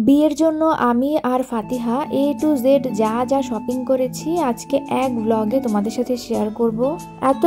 বিয়ের জন্য আমি আর ফাতিহা A to Z যা যা শপিং করেছি আজকে এক ব্লগে তোমাদের সাথে শেয়ার করব।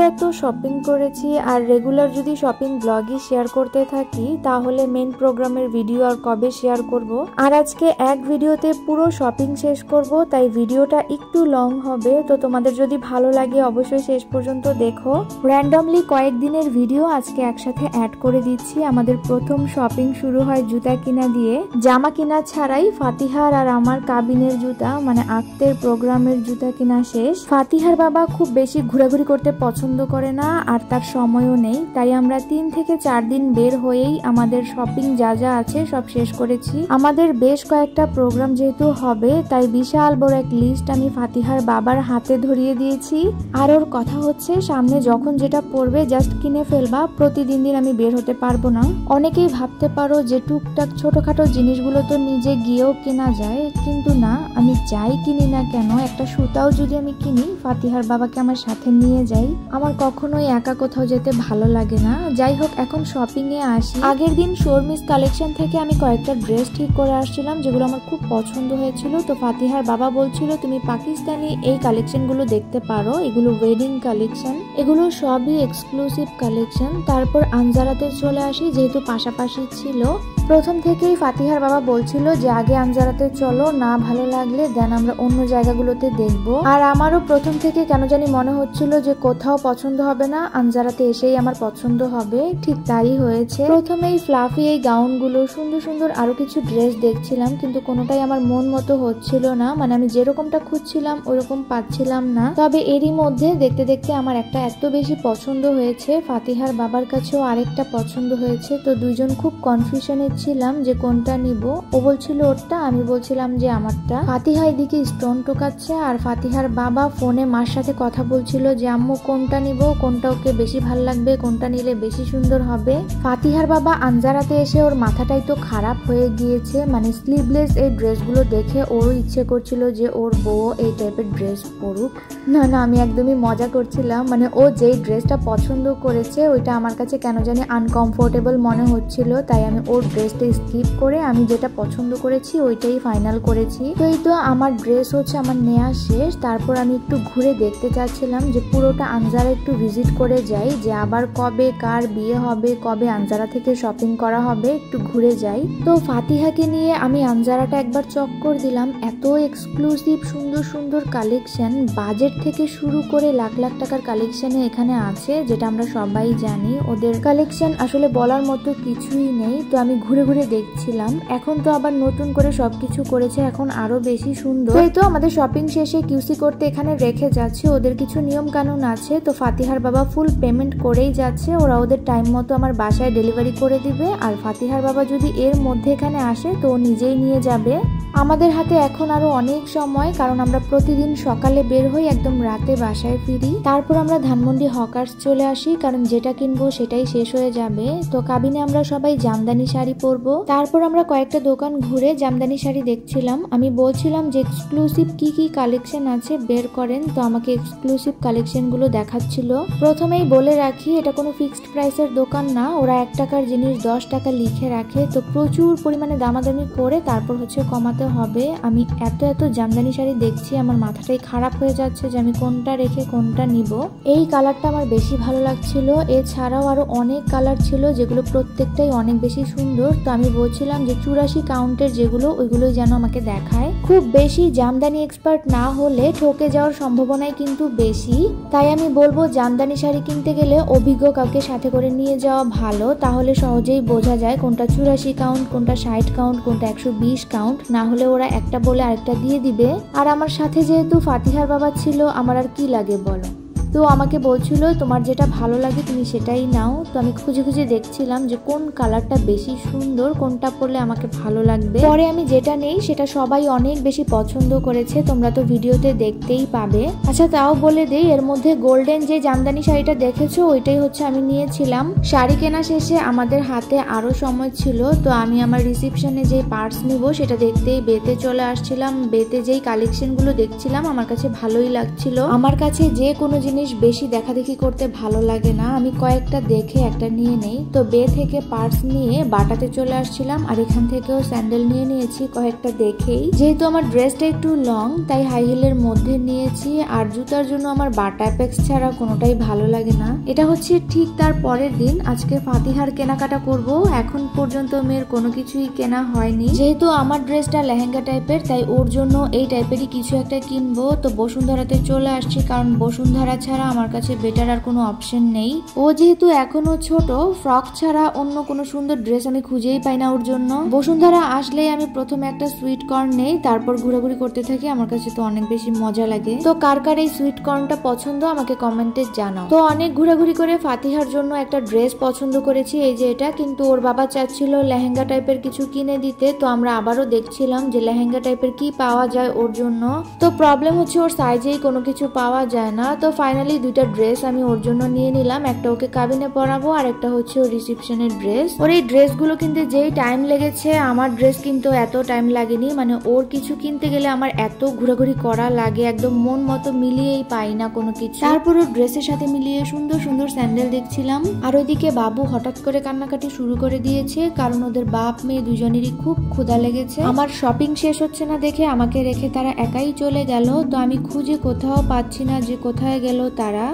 এত শপিং করেছি আর রেগুলার যদি শপিং ব্লগই শেয়ার করতে থাকি তাহলে মেন প্রোগ্রামের ভিডিও আর কবে শেয়ার করব। আর আজকে এক ভিডিওতে পুরো শপিং শেষ করব, তাই ভিডিওটা একটু লং হবে। তো তোমাদের যদি ভালো লাগে অবশ্যই শেষ পর্যন্ত দেখো। র্যান্ডমলি কয়েকদিনের ভিডিও আজকে একসাথে অ্যাড করে দিচ্ছি। আমাদের প্রথম শপিং শুরু হয় জুতা কিনা দিয়ে। জামা কিনা ছাড়াই ফাতিহার আর আমার কাবিনের জুতা মানে আক্তের প্রোগ্রামের জুতা কিনা শেষ। ফাতিহার বাবা খুব বেশি ঘোরাঘুরি করতে পছন্দ করে না আর তার সময়ও নেই, তাই আমরা 3 থেকে 4 দিন বের হয়েই আমাদের শপিং যা যা আছে সব শেষ করেছি। আমাদের বেশ কয়েকটা প্রোগ্রাম যেহেতু হবে তাই বিশাল বড় এক লিস্ট আমি ফাতিহার বাবার হাতে ধরিয়ে দিয়েছি। আর ওর কথা হচ্ছে সামনে যখন যেটা পড়বে জাস্ট কিনে ফেলবা, প্রতিদিন আমি বের হতে পারবো না। অনেকেই ভাবতে পারো যে টুকটাক ছোটখাটো জিনিসগুলো তো নিজে গিয়েও কেনা যায়, কিন্তু না, আমি যাই কিনি না কেন একটা সুতাও যদি আমি কিনি ফাতিহার বাবাকে আমার সাথে নিয়ে যাই। আমার কখনোই একা কোথাও যেতে ভালো লাগে না। যাই হোক, এখন শপিং এ আসি। আগের দিন শর্মিস কালেকশন থেকে আমি কয়েকটা ড্রেস ঠিক করে আসছিলাম যেগুলো আমার খুব পছন্দ হয়েছিল। তো ফাতিহার বাবা বলছিল তুমি পাকিস্তানি এই কালেকশন গুলো দেখতে পারো, এগুলো ওয়েডিং কালেকশন, এগুলো সবই এক্সক্লুসিভ কালেকশন। তারপর আনজারাতে চলে আসি, যেহেতু পাশাপাশি ছিল। প্রথম থেকেই ফাতিহার বাবা বলছিল যে আগে আনজারাতে চলো, না ভালো লাগলে দেন আমরা অন্য জায়গাগুলোতে দেখবো। আর আমারও প্রথম থেকে কেন জানি মনে হচ্ছিল যে কোথাও পছন্দ হবে না, আনজারাতে এসেই আমার পছন্দ হবে। ঠিক তাই হয়েছে। প্রথমেই ফ্লাফি এই গাউনগুলো, সুন্দর সুন্দর আরো কিছু ড্রেস দেখছিলাম, কিন্তু কোনোটাই আমার মন মতো হচ্ছিল না। মানে আমি যেরকমটা খুঁজছিলাম ওরকম পাচ্ছিলাম না। তবে এরই মধ্যে দেখতে দেখতে আমার একটা এত বেশি পছন্দ হয়েছে, ফাতিহার বাবার কাছেও আরেকটা পছন্দ হয়েছে। তো দুইজন খুব কনফিউশনে ছিলাম যে কোনটা নিব। ও বলছিল ওরটা, আমি বলছিলাম যে আমারটা। ফাতিহা এদিকে স্টোন টোকাচ্ছে আর ফাতিহার বাবা ফোনে মার সাথে কথা বলছিল যে আম্মু কোনটা নিব, কোনটা ওকে বেশি ভালো লাগবে, কোনটা নিলে বেশি সুন্দর হবে। ফাতিহার বাবা আনজারাতে এসে ওর মাথাটাই তো খারাপ হয়ে গিয়েছে। মানে স্লিভলেস এই ড্রেসগুলো দেখে ওরও ইচ্ছে করছিল যে ওর বউ এই টাইপের ড্রেস পরুক। না, আমি একদমই মজা করছিলাম। মানে ও যেই ড্রেসটা পছন্দ করেছে ওইটা আমার কাছে কেন জানি আনকমফোর্টেবল মনে হচ্ছিল, তাই আমি ওর ড্রেসটা স্কিপ করে আমি যেটা পছন্দ করেছি ওইটাই ফাইনাল করেছি। তো এই তো আমার ড্রেস হচ্ছে আমার নেওয়া শেষ। তারপর আমি একটু ঘুরে দেখতে চাচ্ছিলাম যে পুরোটা আনজারা একটু ভিজিট করে যাই, যে আবার কবে কার বিয়ে হবে, কবে আনজারা থেকে শপিং করা হবে, একটু ঘুরে যাই। তো ফাতিহাকে নিয়ে আমি আনজারাটা একবার চক্কর দিলাম। এত এক্সক্লুসিভ সুন্দর সুন্দর কালেকশন, বাজেট থেকে শুরু করে লাখ লাখ টাকার কালেকশনে এখানে আছে, যেটা আমরা সবাই জানি। ওদের কালেকশন আসলে বলার মতো কিছুই নেই। তো আমি ঘুরে ঘুরে দেখছিলাম। এখন তো আবার নতুন করে সবকিছু করেছে, এখন আরো বেশি সুন্দর। তো আমাদের শপিং শেষে কিউসি করতে এখানে রেখে যাচ্ছে, ওদের কিছু নিয়ম কানুন আছে। তো ফাতিহার বাবা ফুল পেমেন্ট করেই যাচ্ছে, ওরা ওদের টাইম মতো আমার বাসায় ডেলিভারি করে দিবে। আর ফাতিহার বাবা যদি এর মধ্যে এখানে আসে তো নিজেই নিয়ে যাবে। আমাদের হাতে এখন আরো অনেক সময়, কারণ আমরা প্রতিদিন সকালে বের হই, একদম রাতে বাসায় ফিরি। তারপর আমরা ধানমন্ডি হকার্স চলে আসি, কারণ যেটা কিনবো সেটাই শেষ হয়ে যাবে। তো কাবিনে আমরা সবাই জামদানি শাড়ি পরবো। তারপর আমরা কয়েকটা দোকান ঘুরে জামদানি শাড়ি দেখছিলাম। আমি বলছিলাম যে এক্সক্লুসিভ কি কি কালেকশন আছে বের করেন, তো আমাকে এক্সক্লুসিভ কালেকশন গুলো দেখাচ্ছিল। প্রথমেই বলে রাখি এটা কোনো ফিক্সড প্রাইসের দোকান না, ওরা 1 টাকার জিনিস 10 টাকা লিখে রাখে। তো প্রচুর পরিমাণে দামাদামি করে তারপর হচ্ছে কমাতে হবে। আমি এত জামদানি শাড়ি দেখছি, আমার মাথাটাই খারাপ হয়ে যাচ্ছে যে আমি কোনটা রেখে কোনটা নিব। এই কালারটা আমার বেশি ভালো লাগছিল, এছাড়াও আরো অনেক কালার ছিল যেগুলো প্রত্যেকটাই অনেক বেশি সুন্দর। তো আমি বলছিলাম যে 84 কাউন্টের যেগুলো ওইগুলোই যেন আমাকে দেখায়। খুব বেশি জামদানি এক্সপার্ট না হলে ঠকে যাওয়ার সম্ভাবনাই কিন্তু বেশি, তাই আমি বলবো জামদানি শাড়ি কিনতে গেলে অভিজ্ঞ কাউকে সাথে করে নিয়ে যাওয়া ভালো, তাহলে সহজেই বোঝা যায় কোনটা 84 কাউন্ট, কোনটা 60 কাউন্ট, কোনটা 120 কাউন্ট। না হলে ওরা একটা বলে আরেকটা দিয়ে দিবে। আর আমার সাথে যেহেতু ফাতিহার বাবা ছিল, আমার আর কি লাগে বলো। তো আমাকে বলছিল তোমার যেটা ভালো লাগে তুমি সেটাই নাও। তো আমি খুঁজে খুঁজে দেখছিলাম যে কোন কালারটা বেশি সুন্দর, কোনটা পরলে আমাকে ভালো লাগবে। পরে আমি যেটা নেই সেটা সবাই অনেক বেশি পছন্দ করেছে, তোমরা তো ভিডিওতে দেখতেই পাবে। আচ্ছা তাও বলে দেই, এর মধ্যে গোল্ডেন যে জামদানি শাড়িটা দেখেছো ওইটাই হচ্ছে আমি নিয়েছিলাম। শাড়ি কেনা শেষে আমাদের হাতে আরো সময় ছিল, তো আমি আমার রিসেপশনে যে পার্স নিব সেটা দেখতেই বেতে চলে আসছিলাম। বেতে যেই কালেকশন গুলো দেখছিলাম আমার কাছে ভালোই লাগছিল। আমার কাছে যে কোনো জিনিস জিনিস বেশি দেখাদেখি করতে ভালো লাগে না, আমি কয়েকটা দেখে একটা নিয়ে নেই। তো বে থেকে পার্স নিয়ে বাটাতে চলে আসছিলাম, আর এখান থেকেও স্যান্ডেল নিয়ে নিয়েছি কয়েকটা দেখেই। যেহেতু আমার ড্রেসটা একটু লং তাই হাই হিলের মধ্যে নিয়েছি, আর জুতার জন্য আমার বাটা অ্যাপেক্স ছাড়া কোনোটাই ভালো লাগে না। এটা হচ্ছে ঠিক তার পরের দিন। আজকে ফাতিহার কেনাকাটা করব। এখন পর্যন্ত মেয়ের কোনো কিছুই কেনা হয়নি, যেহেতু আমার ড্রেসটা লেহেঙ্গা টাইপের তাই ওর জন্য এই টাইপেরই কিছু একটা কিনবো। তো বসুন্ধরাতে চলে আসছি, কারণ বসুন্ধরা ছাড়া আমার কাছে বেটার আর কোনো অপশন নেই। ও যেহেতু এখনো ছোট, ফ্রক ছাড়া অন্য কোনো সুন্দর ড্রেস আমি খুঁজেই পাই না ওর জন্য। বসুন্ধরা আসলেই আমি প্রথমে একটা সুইট কর্ন নেই, তারপর ঘোরাঘুরি করতে থাকি। আমার কাছে তো অনেক বেশি মজা লাগে। তো কার কার এই সুইট কর্নটা পছন্দ আমাকে কমেন্টে জানাও। তো অনেক ঘোরাঘুরি করে ফাতিহার জন্য একটা ড্রেস পছন্দ করেছি, এই যে এটা। কিন্তু ওর বাবা চাচ্ছিল লেহেঙ্গা টাইপের কিছু কিনে দিতে, তো আমরা আবারও দেখছিলাম যে লেহেঙ্গা টাইপের কি পাওয়া যায় ওর জন্য। তো প্রবলেম হচ্ছে ওর সাইজেই কোনো কিছু পাওয়া যায় না। তো ফাইনালি দুইটা ড্রেস আমি ওর জন্য নিয়ে নিলাম, একটা ওকে কাবিনে পরাবো আর একটা হচ্ছে ওর রিসেপশনের ড্রেস। ওর এই ড্রেসগুলো কিনতে যেই টাইম লেগেছে, আমার ড্রেস কিন্তু এত টাইম লাগেনি। মানে ওর কিছু কিনতে গেলে আমার এত ঘোরাঘুরি করা লাগে, একদম মন মতো মিলিয়েই পাই না কোনো কিছু। তারপর ওর ড্রেসের সাথে মিলিয়ে সুন্দর সুন্দর স্যান্ডেল দেখছিলাম। আর ওইদিকে বাবু হঠাৎ করে কান্নাকাটি শুরু করে দিয়েছে, কারণ ওদের বাপ মেয়ে দুজনেরই খুব ক্ষুধা লেগেছে। আমার শপিং শেষ হচ্ছে না দেখে আমাকে রেখে তারা একাই চলে গেল। তো আমি খুঁজে কোথাও পাচ্ছি না যে কোথায় গেল তারা।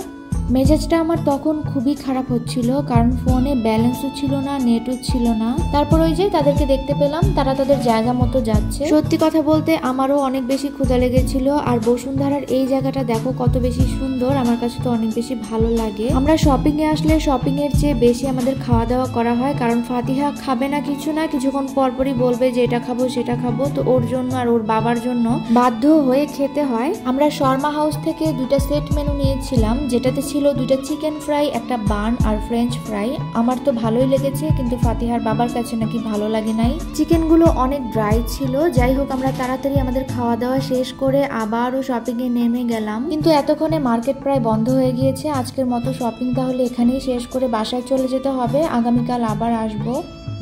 মেজাজটা আমার তখন খুবই খারাপ হচ্ছিল, কারণ ফোনে ব্যালেন্সও ছিল না, নেটও ছিল না। তারপর ওই যে তাদেরকে দেখতে পেলাম, তারা তাদের জায়গা মতো যাচ্ছে। সত্যি কথা বলতে আমারও অনেক বেশি ক্ষুধা লেগেছিল। আর বসুন্ধরার এই জায়গাটা দেখো কত বেশি সুন্দর, আমার কাছে তো অনেক বেশি ভালো লাগে। আমরা শপিং এ আসলে শপিং এর চেয়ে বেশি আমাদের খাওয়া দাওয়া করা হয়, কারণ ফাতিহা খাবে না কিছু না, কিছুক্ষণ পরপরই বলবে যে এটা খাবো সেটা খাবো। তো ওর জন্য আর ওর বাবার জন্য বাধ্য হয়ে খেতে হয়। আমরা শর্মা হাউস থেকে দুইটা সেট মেনু নিয়েছিলাম, যেটাতে ছিল দুইটা চিকেন ফ্রাই, একটা বান আর ফ্রেঞ্চ ফ্রাই। আমার তো ভালোই লেগেছে, কিন্তু ফাতিহার বাবার কাছে নাকি ভালো লাগে নাই। চিকেন গুলো অনেক ড্রাই ছিল। যাই হোক, আমরা তাড়াতাড়ি আমাদের খাওয়া দাওয়া শেষ করে আবারও শপিং এ নেমে গেলাম, কিন্তু এতক্ষণে মার্কেট প্রায় বন্ধ হয়ে গিয়েছে। আজকের মতো শপিং তাহলে এখানেই শেষ করে বাসায় চলে যেতে হবে, আগামীকাল আবার আসবো।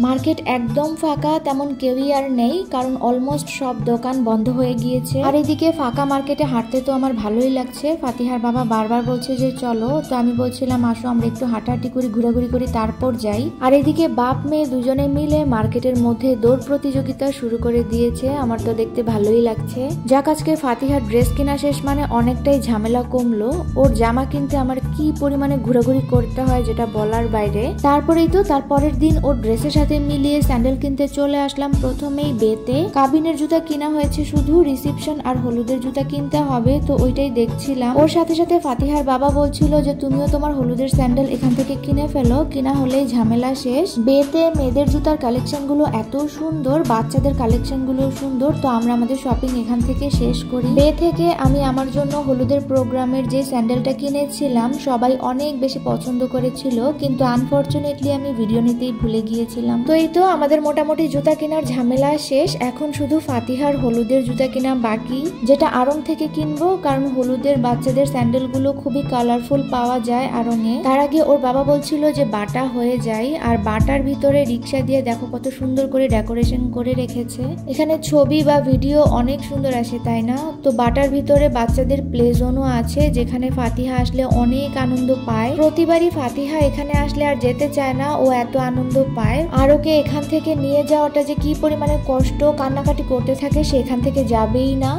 মার্কেট একদম ফাঁকা, তেমন কেউই আর নেই, কারণ অলমোস্ট সব দোকান বন্ধ হয়ে গিয়েছে। আর এদিকে ফাঁকা মার্কেটে হাঁটতে তো আমার ভালোই লাগছে। ফাতিহার বাবা বারবার বলছে যে চলো, তো আমি বলছিলাম আসো আমরা একটু হাঁটাহাঁটি করি, ঘোরাঘুরি করি, তারপর যাই। আর এদিকে বাপ মেয়ে দুজনে মিলে মার্কেটের মধ্যে দৌড় প্রতিযোগিতা শুরু করে দিয়েছে। আমার তো দেখতে ভালোই লাগছে। যাক, আজকে ফাতিহার ড্রেস কেনা শেষ, মানে অনেকটাই ঝামেলা কমলো। ওর জামা কিনতে আমার কি পরিমাণে ঘোরাঘুরি করতে হয় যেটা বলার বাইরে। তারপরেই তো তারপরের দিন ওর ড্রেসের সাথে মিলিয়ে স্যান্ডেল কিনতে চলে আসলাম প্রথমেই বেতে। কাবিনের জুতা কিনা হয়েছে শুধু, রিসেপশন আর হলুদের জুতা কিনতে হবে, তো ওইটাই দেখছিলাম। ওর সাথে সাথে ফাতিহার বাবা বলছিল যে তুমিও তোমার হলুদের স্যান্ডেল এখান থেকে কিনে ফেলো, কিনা হলেই ঝামেলা শেষ। বেতে মেয়েদের জুতার কালেকশন গুলো এত সুন্দর, বাচ্চাদের কালেকশন গুলো সুন্দর। তো আমরা আমাদের শপিং এখান থেকে শেষ করি। বে থেকে আমি আমার জন্য হলুদের প্রোগ্রামের যে স্যান্ডেলটা কিনেছিলাম, সবাই অনেক বেশি পছন্দ করেছিল, কিন্তু আনফরচুনেটলি আমি ভিডিও নিতেই ভুলে গিয়েছিলাম। তো এই তো আমাদের মোটামুটি জুতা কেনার ঝামেলা শেষ। এখন শুধু ফাতিহার হলুদের জুতা কেনা বাকি, যেটা আড়ং থেকে কিনবো, কারণ হলুদের বাচ্চাদের স্যান্ডেল গুলো খুবই কালারফুল পাওয়া যায় আড়ংয়ে। তার আগে ওর বাবা বলছিল যে বাটা হয়ে যায়, আর বাটার ভিতরে রিক্সা দিয়ে দেখো কত সুন্দর করে ডেকোরেশন করে রেখেছে। এখানে ছবি বা ভিডিও অনেক সুন্দর আসে, তাই না? তো বাটার ভিতরে বাচ্চাদের প্লে জোনও আছে, যেখানে ফাতিহা আসলে অনেক আনন্দ পায়। প্রতিবারই ফাতিহা এখানে আসলে আর যেতে চায় না, ও এত আনন্দ পায়। আর ওকে এখান থেকে নিয়ে যাওয়াটা যে কি পরিমাণে কষ্ট, কান্নাকাটি করতে থাকে, সেখান থেকে যাবেই না।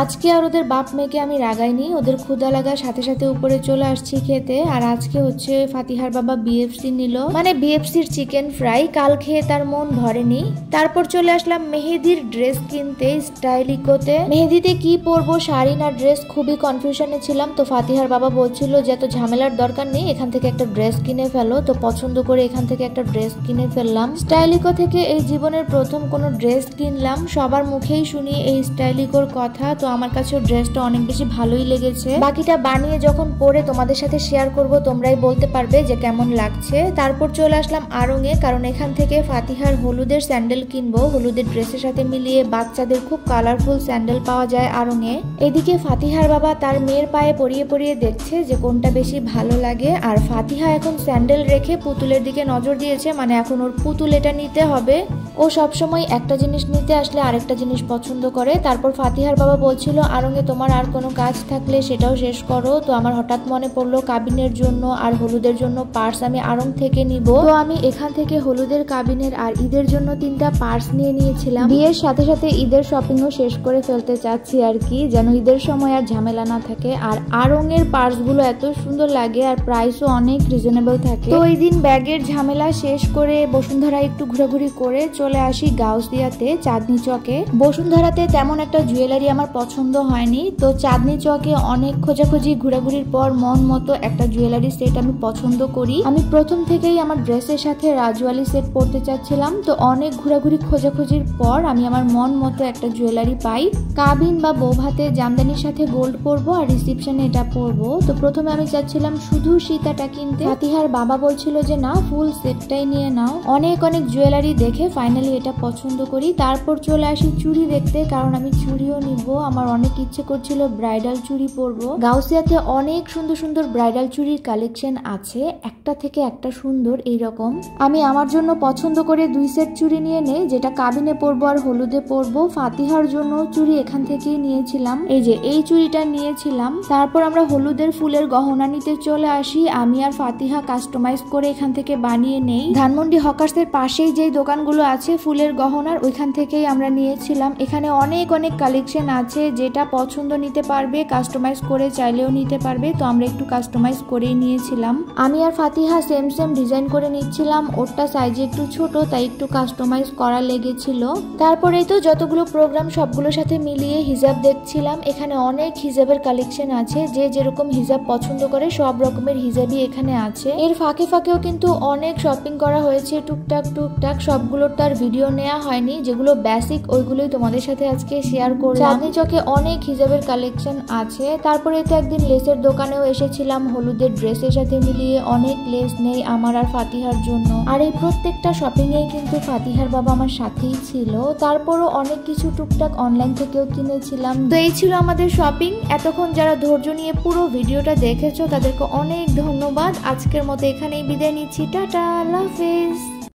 আজকে আর ওদের বাপ মেয়েকে আমি রাগাইনি, ওদের ক্ষুধা লাগার সাথে সাথে উপরে চলে আসছি খেতে। আর আজকে হচ্ছে ফাতিহার বাবা বিএফসি নিল, মানে বিএফসির চিকেন ফ্রাই। কাল খেয়ে তার মন ভরেনি। তারপর চলে আসলাম মেহেদির ড্রেস কিনতে স্টাইলিকোতে। মেহেদিতে কি পরবো, শাড়ি না ড্রেস, খুবই কনফিউশনে ছিলাম। তো ফাতিহার বাবা বলছিল যে এত ঝামেলার দরকার নেই, এখান থেকে একটা ড্রেস কিনে ফেলো। তো পছন্দ করে এখান থেকে একটা ড্রেস কিনে ফেললাম। স্টাইলিকো থেকে এই জীবনের প্রথম কোনো ড্রেস কিনলাম। সবার মুখেই শুনি এই স্টাইলিকোর কথা, তো আমার কাছে ড্রেসটা অনেক বেশি ভালোই লেগেছে। বাকিটা বানিয়ে যখন পরে তোমাদের সাথে শেয়ার করব, তোমরাই বলতে পারবে যে কেমন লাগছে। তারপর চলে আসলাম আড়ংয়ে, কারণ এখান থেকে ফাতিহার হলুদের স্যান্ডেল কিনবো। হলুদের ড্রেসের সাথে মিলিয়ে বাচ্চাদের খুব কালারফুল স্যান্ডেল পাওয়া যায় আড়ংয়ে। এদিকে ফাতিহার বাবা তার মেয়ের পায়ে পরিয়ে পরিয়ে দেখছে যে কোনটা বেশি ভালো লাগে। আর ফাতিহা এখন স্যান্ডেল রেখে পুতুলের দিকে নজর দিয়েছে, মানে এখন ওর পুতুল এটা নিতে হবে। ও সবসময় একটা জিনিস নিতে আসলে আরেকটা জিনিস পছন্দ করে। তারপর ফাতিহার বাবা বলছিল আরঙে তোমার আর কোনো কাজ থাকলে সেটাও শেষ করো। তো আমার হঠাৎ মনে পড়লো কাবিনের জন্য আর হলুদের জন্য পার্স আমি আড়ং থেকে নিব। তো আমি এখান থেকে হলুদের কাবিনের আর ঈদের জন্য 3টা পার্স নিয়ে নিয়েছিলাম। বিয়ের সাথে সাথে ঈদের শপিংও শেষ করে ফেলতে চাচ্ছি আর কি, যেন ঈদের সময় আর ঝামেলা না থাকে। আর আড়ংয়ের পার্সগুলো এত সুন্দর লাগে আর প্রাইসও অনেক রিজনেবল থাকে। তো ওই দিন ব্যাগের ঝামেলা শেষ করে বসুন্ধরা একটু ঘোরাঘুরি করে চলে আসি গাউসিয়াতে চাঁদনি চকে। বসুন্ধরাতে তেমন একটা জুয়েলারি আমার পছন্দ হয়নি, তো চাঁদনি চকে অনেক খোঁজাখুঁজি ঘোরাঘুরির পর মন মতো একটা জুয়েলারি সেট আমি পছন্দ করি। আমি প্রথম থেকেই আমার ড্রেসের সাথে রাজওয়ালি সেট পরতে চাচ্ছিলাম, তো অনেক ঘোরাঘুরি খোঁজাখুঁজির পর আমি আমার মন মতো একটা জুয়েলারি পাই। কাবিন বা বৌভাতে জামদানির সাথে গোল্ড পরবো আর রিসেপশনে এটা পরবো। তো প্রথমে আমি চাচ্ছিলাম শুধু সীতাটা কিনতে, ফাতিহার বাবা বলছিল যে না ফুল সেটটাই নিয়ে নাও। অনেক অনেক জুয়েলারি দেখে ফাইনালি এটা পছন্দ করি। তারপর চলে আসি চুড়ি দেখতে, কারণ আমি চুড়িও নিব। আমার অনেক ইচ্ছে করছিল ব্রাইডাল চুড়ি পরবো। গাউসিয়াতে অনেক সুন্দর সুন্দর ব্রাইডাল চুড়ির কালেকশন আছে, একটা থেকে একটা সুন্দর এইরকম। আমি আমার জন্য পছন্দ করে 2 সেট চুড়ি নিয়ে নেই, যেটা কাবিনে পরবো আর হলুদে পরবো। ফাতিহার জন্য চুড়ি এখান থেকেই নিয়েছিলাম, এই যে এই চুড়িটা নিয়েছিলাম। তারপর আমরা হলুদের ফুলের গহনা নিতে চলে আসি। আমি আর ফাতিহা কাস্টমাইজ করে এখান থেকে বানিয়ে নেই। ধানমন্ডি হকার্সের পাশেই যেই দোকানগুলো আছে ফুলের গহনার, ওইখান থেকেই আমরা নিয়েছিলাম। এখানে অনেক অনেক কালেকশন আছে, যেটা পছন্দ নিতে পারবে, কাস্টমাইজ করে চাইলেও নিতে পারবে। তো আমরা একটু কাস্টমাইজ করেই নিয়েছিলাম। আমি আর ফাতিহা সেম সেম ডিজাইন করে নিচ্ছিলাম। ওরটা সাইজে একটু ছোট, তাই একটু কাস্টমাইজ করা লেগেছিল। তারপরে তো যতগুলো প্রোগ্রাম সবগুলোর সাথে মিলিয়ে হিজাব দেখছিলাম। এখানে অনেক হিজাবের কালেকশন আছে, যে যেরকম হিজাব পছন্দ করে সব রকমের হিজাবই এখানে আছে। এর ফাঁকে ফাঁকেও কিন্তু অনেক শপিং করা হয়েছে টুকটাক টুকটাক, সবগুলোর তার ভিডিও নেওয়া হয়নি। যেগুলো বেসিক ওইগুলোই তোমাদের সাথে আজকে শেয়ার করলাম। চাঁদনি চকে অনেক হিজাবের কালেকশন আছে। তারপরে তো একদিন লেসের দোকানেও এসেছিলাম, হলুদের ড্রেসের সাথে মিলিয়ে অনেক লেস নেই আমার আর ফাতিহার জন্য। আর এই প্রত্যেকটা শপিং এ কিন্তু ফাতিহার বাবা আমার সাথেই ছিল। তারপরও অনেক কিছু টুকটাক অনলাইন থেকেও কিনেছিলাম। তো এই ছিল আমাদের শপিং। এতক্ষণ যারা ধৈর্য নিয়ে পুরো ভিডিওটা দেখেছো তাদেরকে অনেক ধন্যবাদ। আজকের মতো এখানেই বিদায় নিচ্ছি। টাটা, আল্লাহ হাফেজ।